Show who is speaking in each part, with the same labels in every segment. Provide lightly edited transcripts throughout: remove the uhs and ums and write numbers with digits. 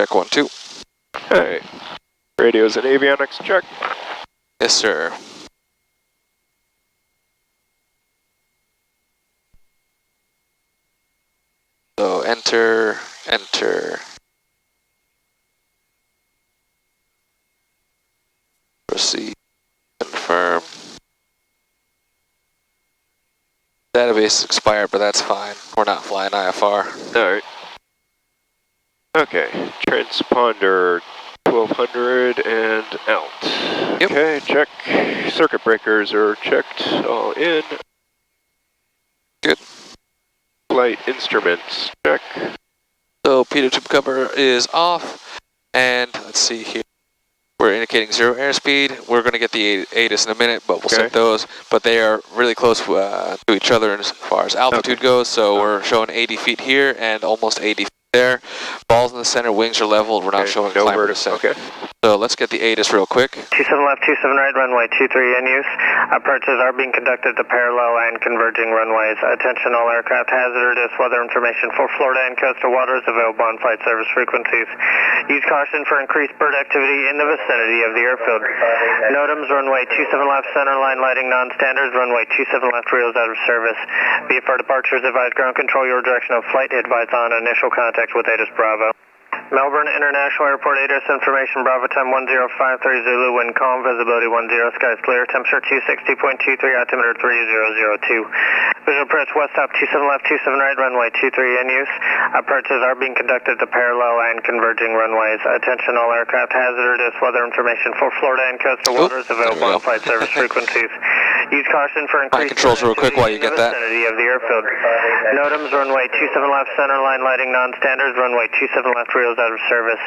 Speaker 1: check 1, 2.
Speaker 2: Alright. Radios and avionics check.
Speaker 1: Yes, sir. So enter, enter. Proceed, confirm. Database expired, but that's fine. We're not flying IFR.
Speaker 2: Alright. Okay, transponder 1200 and out.
Speaker 1: Yep.
Speaker 2: Okay, check. Circuit breakers are checked, all in.
Speaker 1: Good.
Speaker 2: Flight instruments, check.
Speaker 1: So pitot tube cover is off, and let's see here. We're indicating 0 airspeed. We're going to get the ATIS in a minute, but we'll set those. But they are really close to each other as far as altitude goes, so we're showing 80 feet here and almost 80 feet there. Balls in the center, wings are leveled. We're not showing climber descent.
Speaker 2: Okay.
Speaker 1: So let's get the ATIS real quick.
Speaker 3: 27 left, 27 right, runway 23 in use. Approaches are being conducted to parallel and converging runways. Attention all aircraft, hazardous weather information for Florida and coastal waters available on flight service frequencies. Use caution for increased bird activity in the vicinity of the airfield. NOTAMs, runway 27 left, center line lighting non-standards, runway 27 left, reels out of service. BFR departures, advise ground control your direction of flight, advise on initial contact with ATIS Bravo. Melbourne International Airport, ATIS information, Bravo time 1053 Zulu, wind calm, visibility 10, skies clear, temperature 260.23, altimeter 3002. Visual approach west top 27 left, 27 right, runway 23 in use. Approaches are being conducted to parallel and converging runways. Attention all aircraft, hazardous weather information for Florida and coastal waters available on flight service frequencies. Use caution for increased
Speaker 1: controls real quick while you get that.
Speaker 3: vicinity of the airfield. NOTAMs, runway 27 left, center line lighting non-standards, runway 27 left, reels out of service.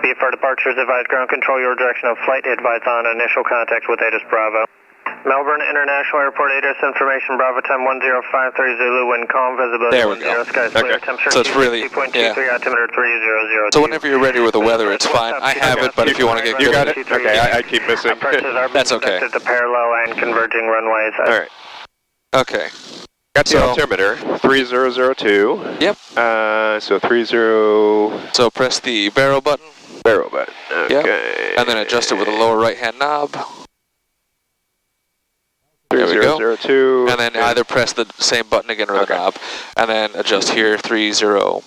Speaker 3: BFR departures, advise ground control your direction of flight, advise on initial contact with ATIS Bravo. Melbourne International Airport, ATIS information, Bravo time 1053 Zulu, wind calm, visibility
Speaker 1: There we go.
Speaker 3: skies clear, temperature
Speaker 1: So it's really,
Speaker 3: 260.23, altimeter 3002.
Speaker 1: So whenever you're ready with the weather, it's fine. I have it, but if you want to get
Speaker 2: You
Speaker 1: good
Speaker 2: got
Speaker 1: at
Speaker 2: it? Okay, I keep missing.
Speaker 3: Approaches are being
Speaker 1: That's okay.
Speaker 3: conducted to parallel and converging runways.
Speaker 2: Alright.
Speaker 1: Okay.
Speaker 2: Got the altimeter, 3002.
Speaker 1: Yep.
Speaker 2: So 30...
Speaker 1: So press the barrel button.
Speaker 2: Barrel button, okay.
Speaker 1: Yep. And then adjust it with the lower right-hand knob. There we go.
Speaker 2: 3002.
Speaker 1: And then either press the same button again or the knob. And then adjust here, 30.
Speaker 2: 30.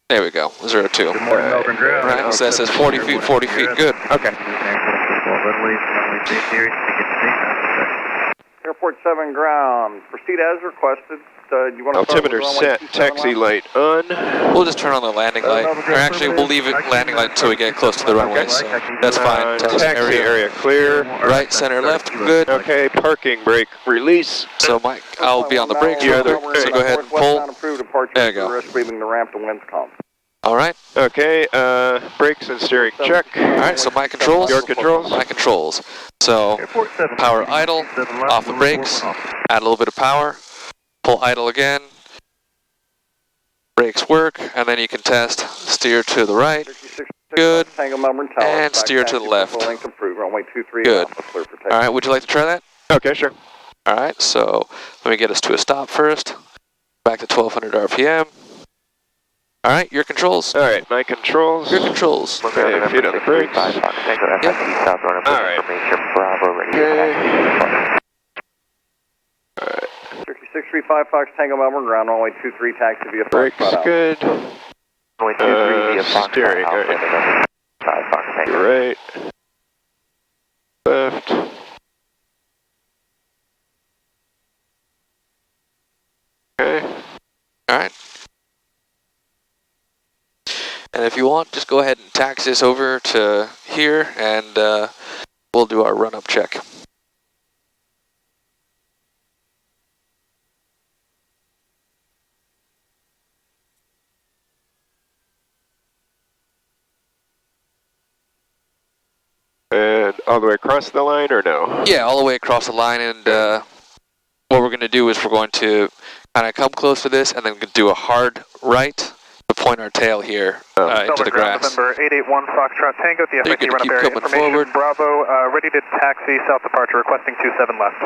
Speaker 1: There we go, 02. Right, so that says 40 feet, 40 feet, good.
Speaker 2: Okay.
Speaker 4: Airport 7 ground, proceed as requested. You want to
Speaker 2: Altimeter set, taxi light on.
Speaker 1: We'll just turn on the landing light. Or actually, we'll leave it landing light until we get close to the runway, so that's fine.
Speaker 2: Taxi area clear.
Speaker 1: Right, center, left, good.
Speaker 2: Okay, parking brake release.
Speaker 1: So Mike, I'll be on the brakes real quick, so go ahead and pull. There you go.
Speaker 4: Leaving the ramp to winds calm.
Speaker 1: All right.
Speaker 2: Okay, brakes and steering check.
Speaker 1: All right, so my controls.
Speaker 2: Your controls.
Speaker 1: My controls. So power idle, off the brakes, add a little bit of power, pull idle again, brakes work, and then you can test, steer to the right, good, and steer to the left, good. All right, would you like to try that?
Speaker 2: Okay, sure.
Speaker 1: All right, so let me get us to a stop first, back to 1200 RPM. All right, your controls.
Speaker 2: All right, my controls.
Speaker 1: Your controls.
Speaker 2: Okay, feet on the brakes.
Speaker 1: Yep.
Speaker 2: All right. Okay. All right.
Speaker 4: 3635 Fox Tango Melbourne, ground runway 23, taxi via Fox.
Speaker 2: Brakes good. Steering, all right. Right. Left. Okay.
Speaker 1: All right. And if you want, just go ahead and taxi this over to here, and we'll do our run-up check.
Speaker 2: And all the way across the line, or no?
Speaker 1: Yeah, all the way across the line, and what we're going to do is we're going to kind of come close to this, and then do a hard right to point our tail here into the grass.
Speaker 5: November 881 Foxtrot Tango, the
Speaker 1: You're
Speaker 5: FAC
Speaker 1: going to
Speaker 5: run-up
Speaker 1: keep
Speaker 5: area
Speaker 1: coming
Speaker 5: information.
Speaker 1: forward.
Speaker 5: Bravo, ready to taxi, south departure, requesting 27 left.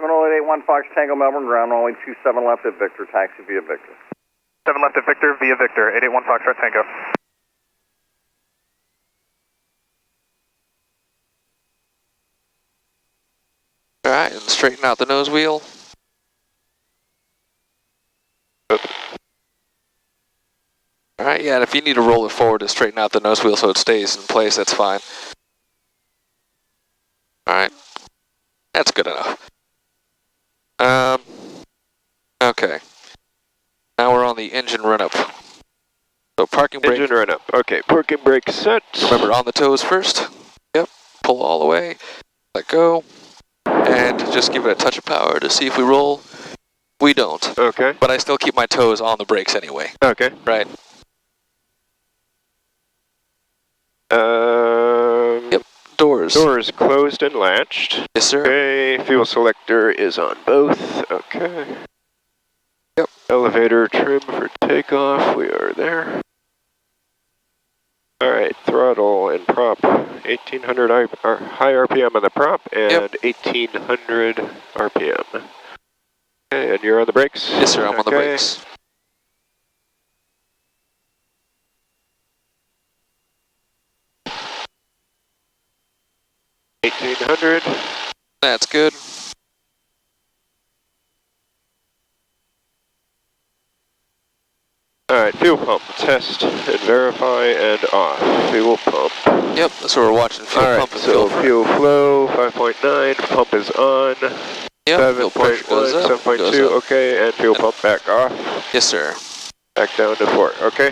Speaker 4: 881 Fox Tango Melbourne, ground runway 27 left at Victor, taxi via Victor.
Speaker 5: 7 left at Victor via Victor, 881 Foxtrot Tango.
Speaker 1: Alright, and straighten out the nose wheel. Alright, yeah, and if you need to roll it forward to straighten out the nose wheel so it stays in place, that's fine. Alright, that's good enough. Okay. Now we're on the engine run-up. So parking brake.
Speaker 2: Engine run up. Okay, parking brake set.
Speaker 1: Remember, on the toes first. Yep, pull all the way. Let go. And just give it a touch of power to see if we roll. We don't.
Speaker 2: Okay.
Speaker 1: But I still keep my toes on the brakes anyway.
Speaker 2: Okay.
Speaker 1: Right.
Speaker 2: Yep.
Speaker 1: Doors.
Speaker 2: Doors closed and latched.
Speaker 1: Yes, sir.
Speaker 2: Okay, fuel selector is on both. Okay.
Speaker 1: Yep.
Speaker 2: Elevator trim for takeoff. We are there. All right, throttle and prop. 1800 high RPM on the prop and 1800 RPM. Okay, and you're on the brakes?
Speaker 1: Yes, sir, I'm on the brakes.
Speaker 2: 1800.
Speaker 1: That's good.
Speaker 2: Alright, fuel pump, test and verify and off. Fuel pump.
Speaker 1: Yep, that's what we're watching. Fuel pump and
Speaker 2: so
Speaker 1: fuel
Speaker 2: flow 5.9, pump is on.
Speaker 1: Yep, fuel pressure goes up,
Speaker 2: 7.2, okay, and fuel pump back off.
Speaker 1: Yes, sir.
Speaker 2: Back down to 4, okay.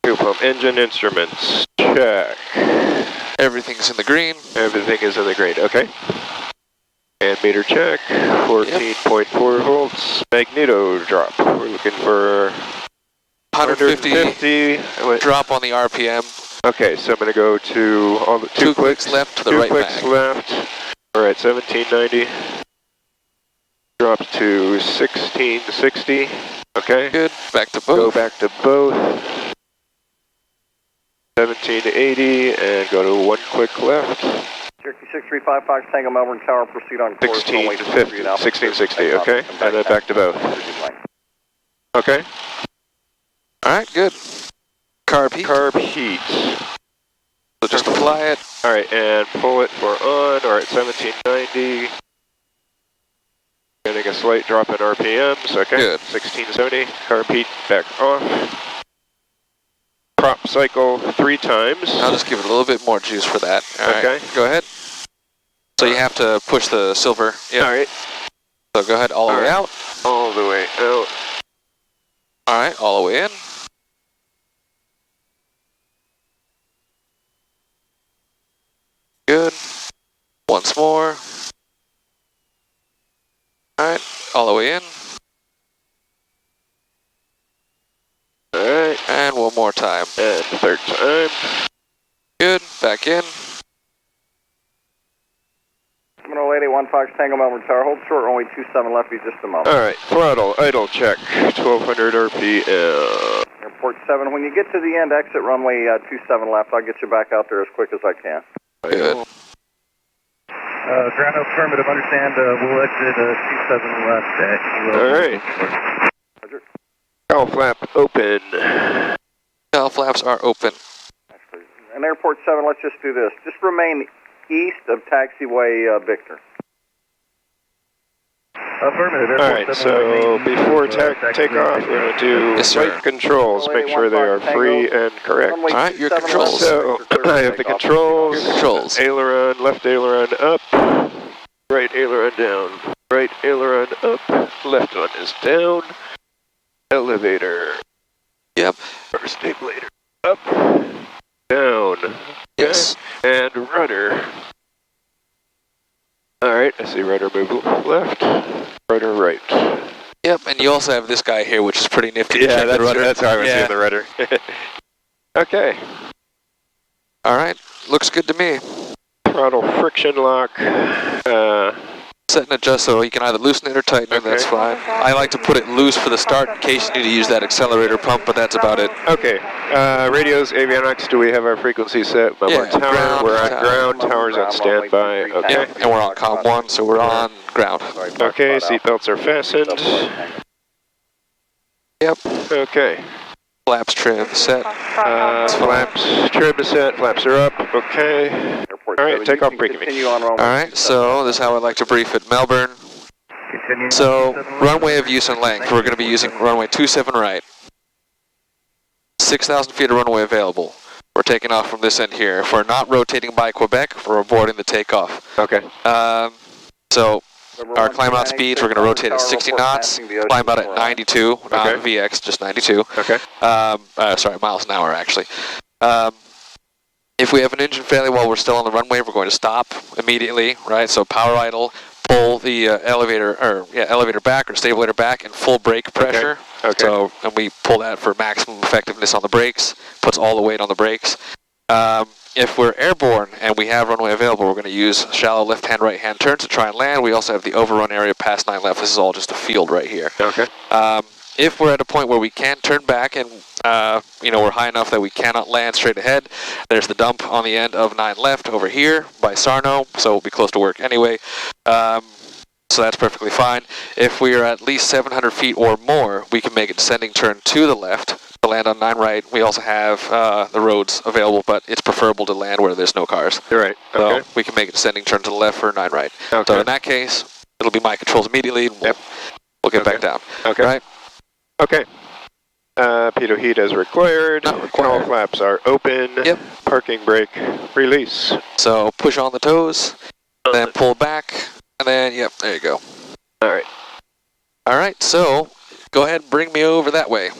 Speaker 2: Fuel pump, engine instruments, check.
Speaker 1: Everything's in the green.
Speaker 2: Everything is in the green, okay. And meter check, 14.4 volts, magneto drop. We're looking for 150
Speaker 1: drop on the RPM.
Speaker 2: Okay, so I'm going to go to all the two clicks
Speaker 1: left to the right
Speaker 2: clicks
Speaker 1: back.
Speaker 2: left. All right, 1790. Drops to 1660. Okay.
Speaker 1: Good. Back to both.
Speaker 2: Go back to both. 1780 and go to 1 click left.
Speaker 4: Cherokee 635 Fox Tango Melbourne Tower, proceed on course.
Speaker 2: 1660, okay? And then back to both. Okay.
Speaker 1: Alright, good. Carb heat.
Speaker 2: Carb heat.
Speaker 1: So just apply it.
Speaker 2: Alright, and pull it for on. Alright, 1790. Getting a slight drop in RPMs, okay?
Speaker 1: Good.
Speaker 2: 1670. Carb heat back off. Prop cycle 3 times.
Speaker 1: I'll just give it a little bit more juice for that.
Speaker 2: Okay.
Speaker 1: Go ahead. So you have to push the silver. Yep.
Speaker 2: Alright.
Speaker 1: So go ahead all the way out.
Speaker 2: All the way out.
Speaker 1: Alright, all the way in. Good. Once more. Alright, all the way in.
Speaker 2: Alright.
Speaker 1: And one more time.
Speaker 2: And third time.
Speaker 1: Good, back in.
Speaker 4: 70881 Fox Tango Melbourne Tower, hold short, only 27 left, be just a moment.
Speaker 2: Alright, throttle, idle check, 1200 RPM.
Speaker 4: Airport 7, when you get to the end, exit runway 27 left, I'll get you back out there as quick as I can.
Speaker 1: Good.
Speaker 5: Ground affirmative, understand, we'll exit 27 left at
Speaker 2: Alright. Cowl flap open.
Speaker 1: Cowl flaps are open.
Speaker 4: And Airport 7, let's just do this. Just remain east of taxiway Victor.
Speaker 5: Affirmative.
Speaker 2: Alright, so before takeoff, we're going to do flight controls, make sure they are free and correct.
Speaker 1: Alright, your controls.
Speaker 2: So, I have the controls.
Speaker 1: Your controls.
Speaker 2: Aileron, left aileron up, right aileron down, right aileron up, left one is down, elevator.
Speaker 1: Yep.
Speaker 2: First stabilizer up, down.
Speaker 1: Yes.
Speaker 2: And rudder. Alright, I see rudder move left, rudder right.
Speaker 1: Yep, and you also have this guy here, which is pretty nifty.
Speaker 2: Yeah,
Speaker 1: the rudder.
Speaker 2: that's how I was seeing the rudder. Okay.
Speaker 1: Alright, looks good to me.
Speaker 2: Throttle friction lock.
Speaker 1: set and adjust, so you can either loosen it or tighten it, that's fine. I like to put it loose for the start in case you need to use that accelerator pump, but that's about it.
Speaker 2: Okay, radios, avionics, do we have our frequency set?
Speaker 1: Yeah,
Speaker 2: tower,
Speaker 1: ground,
Speaker 2: we're on
Speaker 1: tower.
Speaker 2: ground, tower's on standby, okay.
Speaker 1: Yeah, and we're on COM 1, so we're on ground.
Speaker 2: Okay, seatbelts are fastened.
Speaker 1: Yep.
Speaker 2: Okay.
Speaker 1: Flaps trim set.
Speaker 2: Flaps trim is set, flaps are up, okay. Alright, takeoff briefing me.
Speaker 1: Alright, so this is how I like to brief it. Melbourne. So, runway of use and length, we're going to be using runway 27 right. 6,000 feet of runway available. We're taking off from this end here. If we're not rotating by Quebec, we're avoiding the takeoff.
Speaker 2: Okay.
Speaker 1: So, our climb out speeds, we're going to rotate at 60 knots, climb out at 92, not VX, just 92.
Speaker 2: Okay.
Speaker 1: Sorry, miles an hour actually. If we have an engine failure while we're still on the runway, we're going to stop immediately, right? So power idle, pull the elevator back or stabulator back, and full brake pressure.
Speaker 2: Okay.
Speaker 1: So, and we pull that for maximum effectiveness on the brakes, puts all the weight on the brakes. If we're airborne and we have runway available, we're going to use shallow left-hand, right-hand turns to try and land. We also have the overrun area past 9 left. This is all just a field right here.
Speaker 2: Okay.
Speaker 1: If we're at a point where we can't turn back and we're high enough that we cannot land straight ahead, there's the dump on the end of 9 left over here by Sarno, so we'll be close to work anyway. So that's perfectly fine. If we are at least 700 feet or more, we can make a descending turn to the left to land on 9 right. We also have the roads available, but it's preferable to land where there's no cars.
Speaker 2: You're right. Okay.
Speaker 1: So we can make a descending turn to the left for 9 right.
Speaker 2: Okay.
Speaker 1: So in that case, it'll be my controls immediately, and we'll get back down.
Speaker 2: Okay.
Speaker 1: Right?
Speaker 2: Okay. Pitot heat as required.
Speaker 1: Not required.
Speaker 2: All flaps are open.
Speaker 1: Yep.
Speaker 2: Parking brake release.
Speaker 1: So push on the toes, then pull back, and then, yep, there you go.
Speaker 2: All right.
Speaker 1: All right, so go ahead and bring me over that way.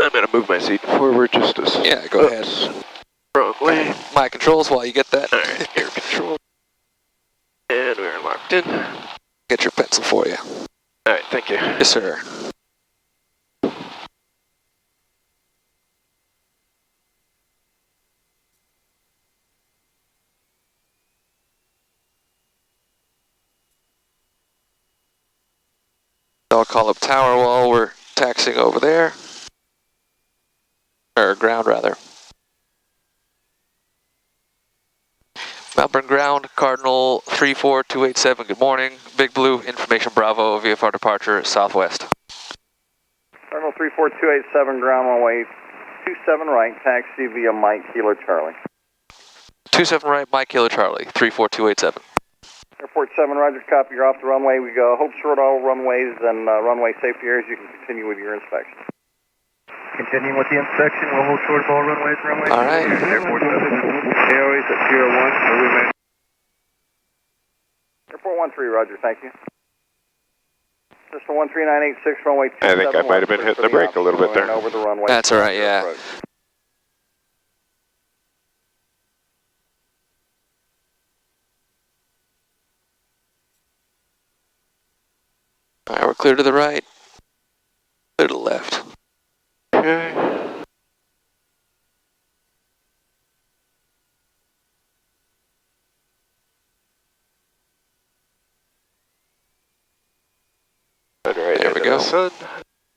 Speaker 2: I'm going to move my seat forward just a second.
Speaker 1: Yeah, go ahead.
Speaker 2: Wrong way.
Speaker 1: My controls while you get that.
Speaker 2: All right, air control. And we're locked in.
Speaker 1: Get your pencil for you.
Speaker 2: All right, thank you.
Speaker 1: Yes, sir. I'll call up tower while we're taxiing over there. Or ground, rather. Melbourne ground, Cardinal 34287, good morning. Big Blue, information Bravo, VFR departure southwest.
Speaker 4: Cardinal 34287, ground runway 27 right, taxi via Mike Kilo Charlie.
Speaker 1: 27 right, Mike Kilo Charlie, 34287.
Speaker 4: Airport 7, roger, copy, you're off the runway. We go hold short all runways and runway safety areas. You can continue with your inspection.
Speaker 5: Continuing with the inspection, we'll hold short of all runways,
Speaker 1: All right.
Speaker 5: Airport 7. AOA's at 01,
Speaker 4: Airport 13, roger, thank you. System 13986, runway 27.
Speaker 2: I think I might have been hitting the brake a little bit there.
Speaker 4: Over the runway.
Speaker 1: That's all right, yeah. All right, we're clear to the right, clear to the left.
Speaker 2: Okay.
Speaker 1: There we go.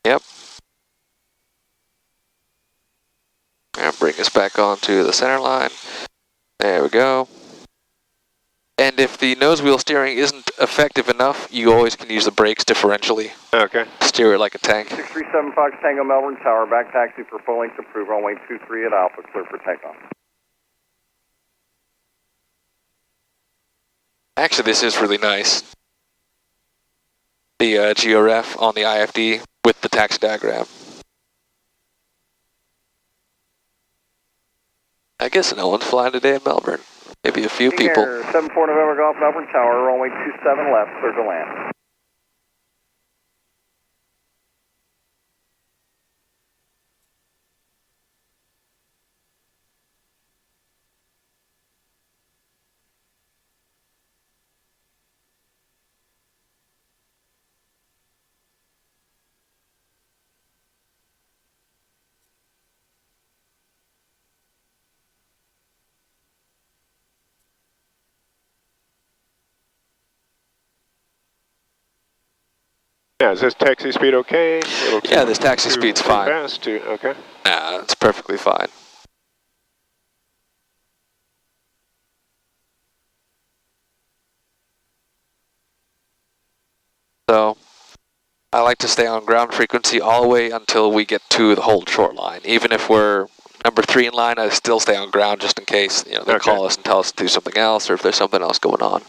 Speaker 1: Yep. And bring us back onto the center line. There we go. And if the nose wheel steering isn't effective enough, you always can use the brakes differentially.
Speaker 2: Okay.
Speaker 1: Steer it like a tank.
Speaker 4: 637 Fox Tango Melbourne Tower, back taxi for full length approved, runway 23 at Alpha, clear for takeoff.
Speaker 1: Actually, this is really nice. The GeoRef on the IFD with the taxi diagram. I guess no one's flying today in Melbourne. Maybe a few people.
Speaker 4: 74 November Golf Melbourne Tower, runway 27 left, clear to land.
Speaker 2: Yeah, is this taxi speed okay?
Speaker 1: Yeah, this taxi speed's fine.
Speaker 2: Fast, okay.
Speaker 1: Nah, it's perfectly fine. So, I like to stay on ground frequency all the way until we get to the hold short line. Even if we're number 3 in line, I still stay on ground just in case, they call us and tell us to do something else, or if there's something else going on.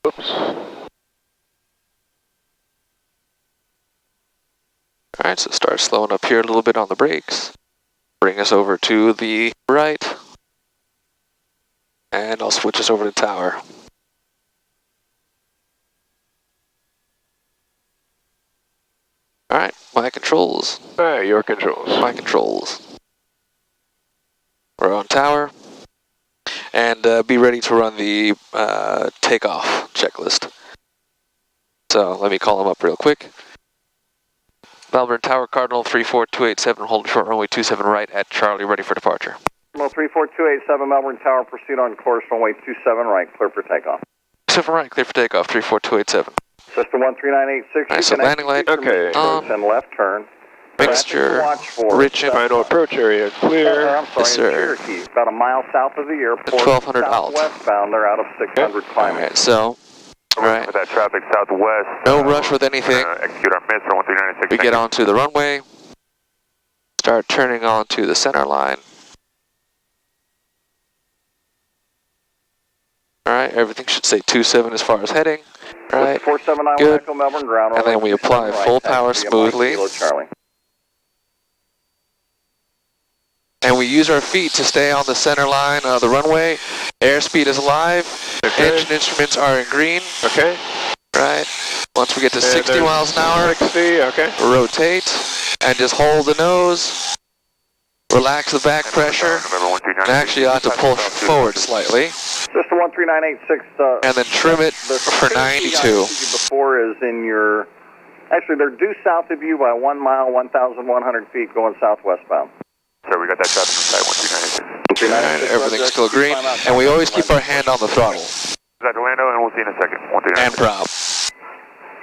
Speaker 2: Oops.
Speaker 1: Alright, so start slowing up here a little bit on the brakes. Bring us over to the right. And I'll switch us over to tower. Alright, my controls.
Speaker 2: Your controls.
Speaker 1: My controls. We're on tower. And be ready to run the takeoff checklist. So let me call them up real quick. Melbourne Tower, Cardinal 34287, hold short runway 27 right at Charlie, ready for departure.
Speaker 4: Cardinal 34287, Melbourne Tower, proceed on course, runway 27 right, clear for takeoff.
Speaker 1: 27 right, clear for takeoff, 34287.
Speaker 4: System 13986,
Speaker 1: Nice, so landing light.
Speaker 2: Okay.
Speaker 4: And left turn.
Speaker 1: Mixture,
Speaker 4: Watch for
Speaker 1: rich and
Speaker 2: final approach area clear.
Speaker 4: I'm sorry,
Speaker 1: Yes, sir.
Speaker 4: Cherokee, about a mile south of the airport.
Speaker 1: 1200 out.
Speaker 4: Southwestbound, they're out of 600 climbing.
Speaker 1: Alright, so,
Speaker 5: For that traffic southwest.
Speaker 1: no rush with anything.
Speaker 5: Execute our miss for 13986.
Speaker 1: We get onto the runway, start turning onto the center line. Alright, everything should say 27 as far as heading. Alright,
Speaker 4: 4791
Speaker 1: good.
Speaker 4: Echo Melbourne ground.
Speaker 1: And then we apply full power smoothly.
Speaker 4: Charlie.
Speaker 1: And we use our feet to stay on the center line of the runway. Airspeed is alive.
Speaker 2: Okay.
Speaker 1: Engine instruments are in green.
Speaker 2: Okay.
Speaker 1: Right. Once we get to 60 miles an hour,
Speaker 2: 60, okay.
Speaker 1: rotate and just hold the nose. Relax the back pressure. And actually I have to pull forward slightly.
Speaker 4: System 13986.
Speaker 1: And then trim it for 92.
Speaker 4: Before is in your, actually they're due south of you by 1 mile, 1,100 feet going southwestbound.
Speaker 5: So we got that traffic inside 13986.
Speaker 1: Alright, everything's still green. And we always keep our hand on the throttle.
Speaker 5: Dr. Lando, and we'll see you in a second. 13986.
Speaker 1: And prop.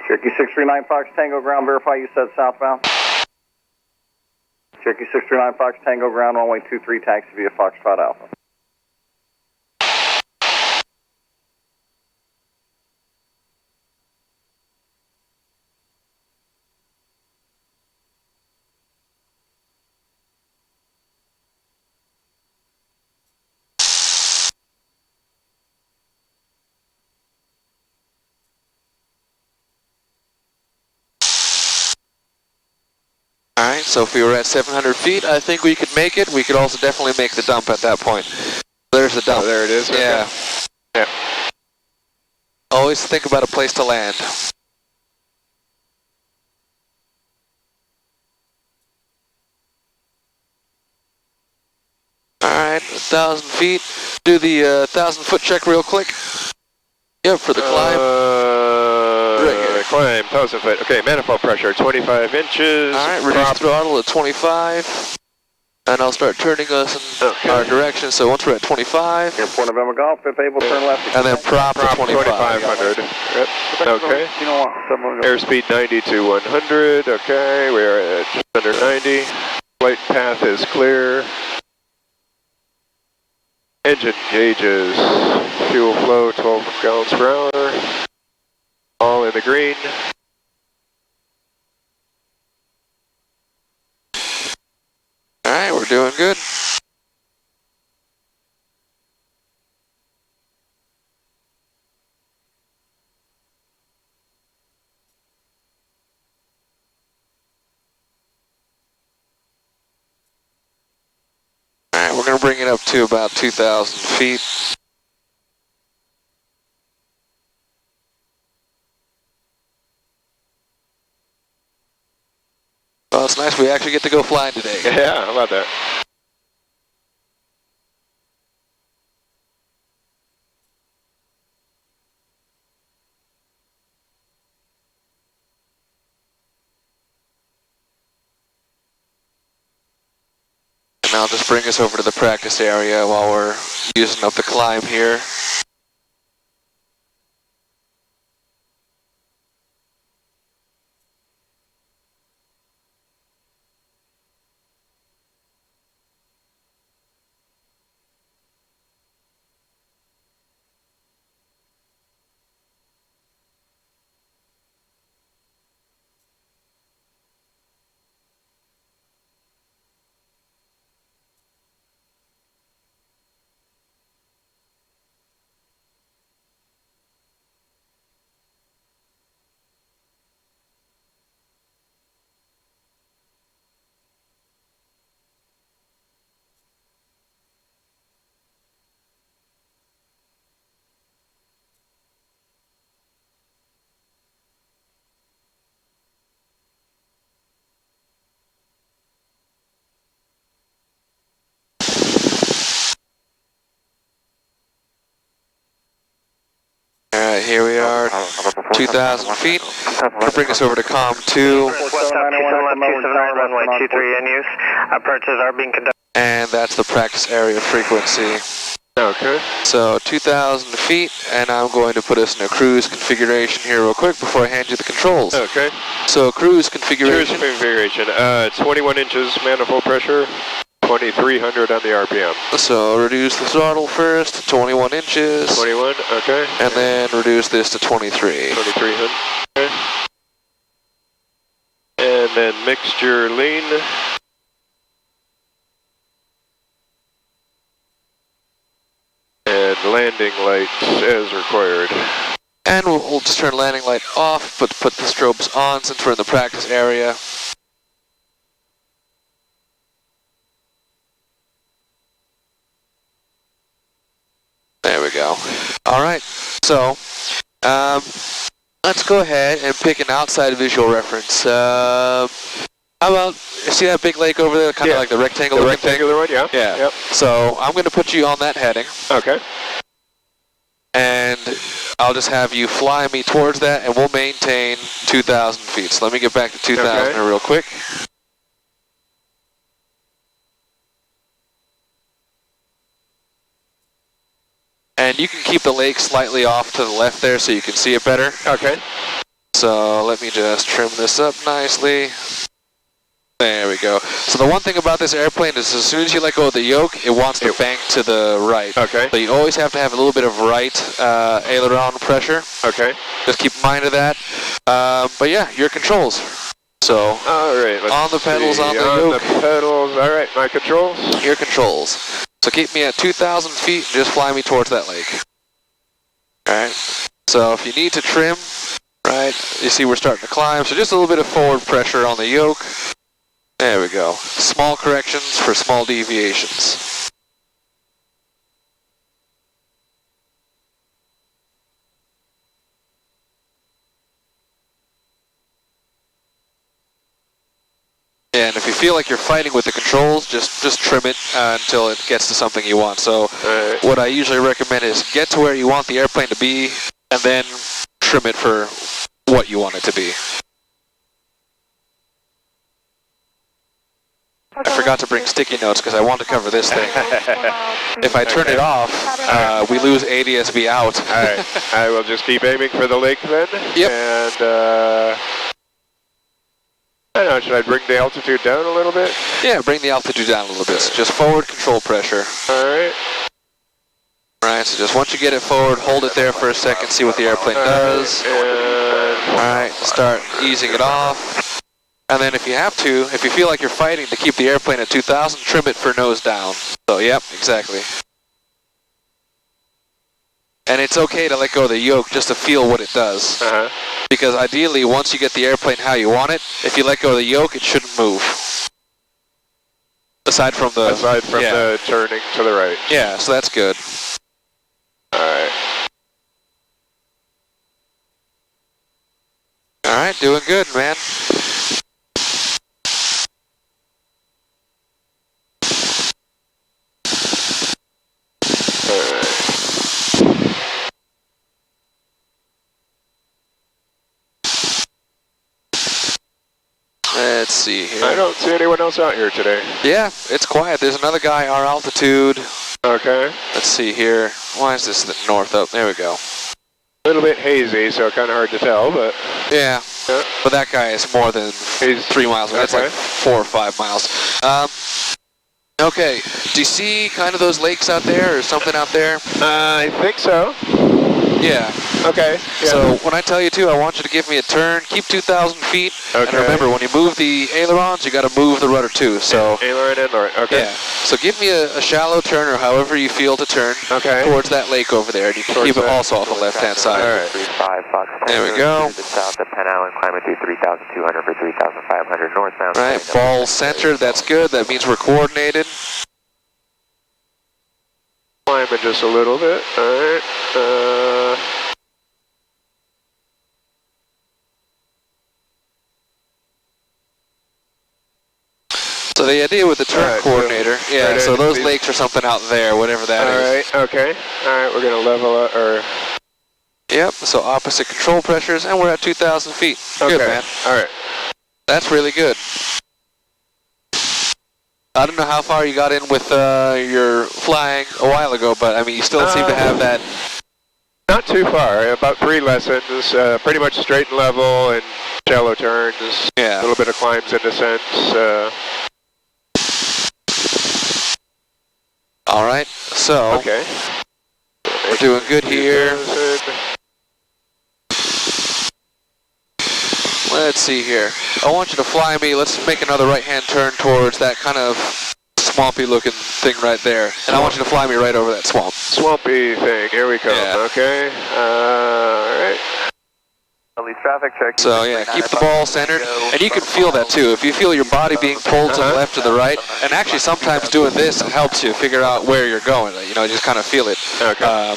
Speaker 4: Cherokee 639 Fox Tango ground, verify you said southbound. Cherokee 639 Fox Tango ground, runway 23, taxi via Foxtrot Alpha.
Speaker 1: Alright, so if we were at 700 feet, I think we could make it. We could also definitely make the dump at that point. There's the dump.
Speaker 2: Oh, there it is.
Speaker 1: Yeah.
Speaker 2: Okay.
Speaker 1: Always think about a place to land. Alright, 1,000 feet. Do the 1,000-foot check real quick. Yep, for the climb. Right here.
Speaker 2: Climb, 1,000 foot. Okay, manifold pressure, 25 inches.
Speaker 1: Alright, reduce throttle at 25. And I'll start turning us in our direction. So once we're at 25.
Speaker 4: Airport November Golf, if able, turn left.
Speaker 1: And then prop to 25.
Speaker 2: 2,500. Yep. Okay.
Speaker 4: You know what?
Speaker 2: Airspeed 90 to 100. Okay, we're at just under 90. Flight path is clear. Engine gauges. Fuel flow 12 gallons per hour. All in the green.
Speaker 1: Alright, we're doing good. Alright, we're going to bring it up to about 2,000 feet. Well, it's nice we actually get to go flying today.
Speaker 2: Yeah, how about that?
Speaker 1: And I'll just bring us over to the practice area while we're using up the climb here. Alright, here we are, 2,000 feet. We'll bring us over to COM 2.
Speaker 3: West up 279, runway 23 in use. Approaches are being conducted.
Speaker 1: And that's the practice area frequency.
Speaker 2: Okay.
Speaker 1: So 2,000 feet, and I'm going to put us in a cruise configuration here real quick before I hand you the controls.
Speaker 2: Okay.
Speaker 1: So cruise configuration.
Speaker 2: Cruise configuration. 21 inches manifold pressure, 2,300 on the RPM.
Speaker 1: So reduce the throttle first to 21 inches.
Speaker 2: 21, okay.
Speaker 1: And then reduce this to 23.
Speaker 2: 2,300, okay. And then mixture lean. And landing lights as required.
Speaker 1: And we'll just turn landing light off, but put the strobes on since we're in the practice area. There we go. Alright, so let's go ahead and pick an outside visual reference. How about, see that big lake over there, kind of like the rectangle looking thing?
Speaker 2: Rectangular one, yeah.
Speaker 1: Yeah.
Speaker 2: Yep.
Speaker 1: So I'm going to put you on that heading.
Speaker 2: Okay.
Speaker 1: And I'll just have you fly me towards that, and we'll maintain 2,000 feet. So let me get back to 2,000 real quick. And you can keep the lake slightly off to the left there so you can see it better.
Speaker 2: Okay.
Speaker 1: So let me just trim this up nicely. There we go. So the one thing about this airplane is as soon as you let go of the yoke, it wants to bank to the right.
Speaker 2: Okay.
Speaker 1: So you always have to have a little bit of right aileron pressure.
Speaker 2: Okay.
Speaker 1: Just keep in mind of that. But yeah, your controls. So
Speaker 2: alright,
Speaker 1: on the pedals, on the yoke.
Speaker 2: On the pedals, alright, my controls.
Speaker 1: Your controls. So keep me at 2,000 feet and just fly me towards that lake. Alright. So if you need to trim, right, you see we're starting to climb, so just a little bit of forward pressure on the yoke. There we go. Small corrections for small deviations. And if you feel like you're fighting with the controls, just trim it until it gets to something you want. So what I usually recommend is get to where you want the airplane to be, and then trim it for what you want it to be. I forgot to bring sticky notes because I want to cover this thing. If I turn it off, we lose ADSB out.
Speaker 2: Alright, I will just keep aiming for the lake then.
Speaker 1: Yep.
Speaker 2: And I don't know, should I bring the altitude down a little bit?
Speaker 1: Yeah, bring the altitude down a little bit. So just forward control pressure.
Speaker 2: Alright.
Speaker 1: Alright, so just once you get it forward, hold it there for a second, see what the airplane does. Alright, start easing it off. And then if you have to, if you feel like you're fighting to keep the airplane at 2,000, trim it for nose down. So, yep, exactly. And it's okay to let go of the yoke just to feel what it does. Because ideally, once you get the airplane how you want it, if you let go of the yoke, it shouldn't move. Aside from the...
Speaker 2: the turning to the right.
Speaker 1: Yeah, so that's good.
Speaker 2: Alright.
Speaker 1: Alright, doing good, man. Let's see here.
Speaker 2: I don't see anyone else out here today.
Speaker 1: Yeah, it's quiet. There's another guy, our altitude.
Speaker 2: Okay.
Speaker 1: Let's see here. Why is this the north up? There we go.
Speaker 2: A little bit hazy, so kind of hard to tell, but...
Speaker 1: Yeah, but that guy is more than 3 miles away. That's like 4 or 5 miles. Okay, do you see kind of those lakes out there or something out there?
Speaker 2: I think so.
Speaker 1: Yeah.
Speaker 2: Okay. Yeah.
Speaker 1: So when I tell you to, I want you to give me a turn. Keep 2,000 feet.
Speaker 2: Okay.
Speaker 1: And remember, when you move the ailerons, you got to move the rudder too. So
Speaker 2: aileron and aileron. Okay.
Speaker 1: Yeah. So give me a shallow turn or however you feel to turn towards that lake over there. And you can keep it also off the left-hand side.
Speaker 2: All right.
Speaker 6: 35 Fox 10.
Speaker 1: There we go.
Speaker 6: To the south of Penn Island, climbing through 3,200 for 3,500 northbound.
Speaker 1: Right. Ball centered. That's good. That means we're coordinated.
Speaker 2: Climbing just a little bit. All right.
Speaker 1: So the idea with the turn coordinator, so those lakes are something out there, whatever that is.
Speaker 2: All right, okay. All right, we're going to level up,
Speaker 1: Yep, so opposite control pressures, and we're at 2,000 feet.
Speaker 2: Okay.
Speaker 1: Good, man.
Speaker 2: All right.
Speaker 1: That's really good. I don't know how far you got in with your flying a while ago, but I mean, you still seem to have that.
Speaker 2: Not too far, about 3 lessons, pretty much straight and level and shallow turns.
Speaker 1: Yeah.
Speaker 2: A little bit of climbs and descents.
Speaker 1: All right, so we're doing good here. Let's see here. I want you to fly me. Let's make another right-hand turn towards that kind of swampy-looking thing right there. And I want you to fly me right over that swamp.
Speaker 2: Swampy thing. Here we come.
Speaker 1: Yeah.
Speaker 2: Okay. All right.
Speaker 5: Police traffic check.
Speaker 1: So yeah, keep the ball centered, and you can feel that too. If you feel your body being pulled to the left or the right, and actually sometimes doing this helps you figure out where you're going. You know, just kind of feel it.
Speaker 2: Okay.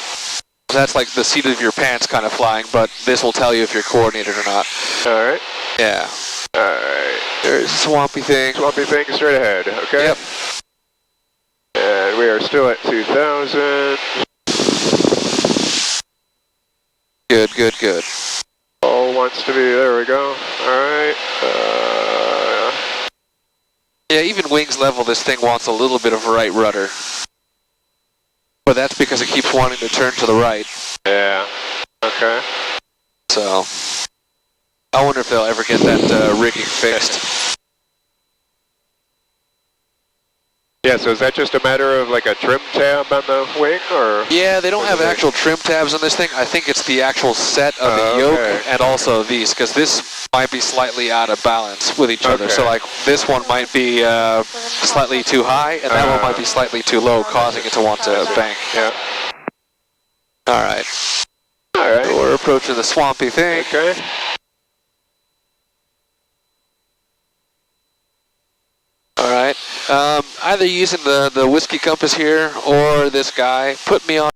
Speaker 1: That's like the seat of your pants kind of flying, but this will tell you if you're coordinated or not.
Speaker 2: All right.
Speaker 1: Yeah.
Speaker 2: All right.
Speaker 1: There's a swampy thing.
Speaker 2: Swampy thing straight ahead. Okay.
Speaker 1: Yep.
Speaker 2: And we are still at 2,000.
Speaker 1: Good, good, good.
Speaker 2: All wants to be, there we go. All right.
Speaker 1: Yeah, even wings level, this thing wants a little bit of right rudder. But that's because it keeps wanting to turn to the right.
Speaker 2: Yeah. Okay.
Speaker 1: So, I wonder if they'll ever get that rigging fixed.
Speaker 2: Yeah, so is that just a matter of like a trim tab on the wing, or?
Speaker 1: Yeah, they don't have actual trim tabs on this thing. I think it's the actual set of the yoke and also these, because this might be slightly out of balance with each other. So like this one might be slightly too high, and that one might be slightly too low, causing it to want to bank.
Speaker 2: Yeah.
Speaker 1: All right.
Speaker 2: All right.
Speaker 1: So we're approaching the swampy thing.
Speaker 2: Okay.
Speaker 1: All right. Either using the whiskey compass here or this guy, put me on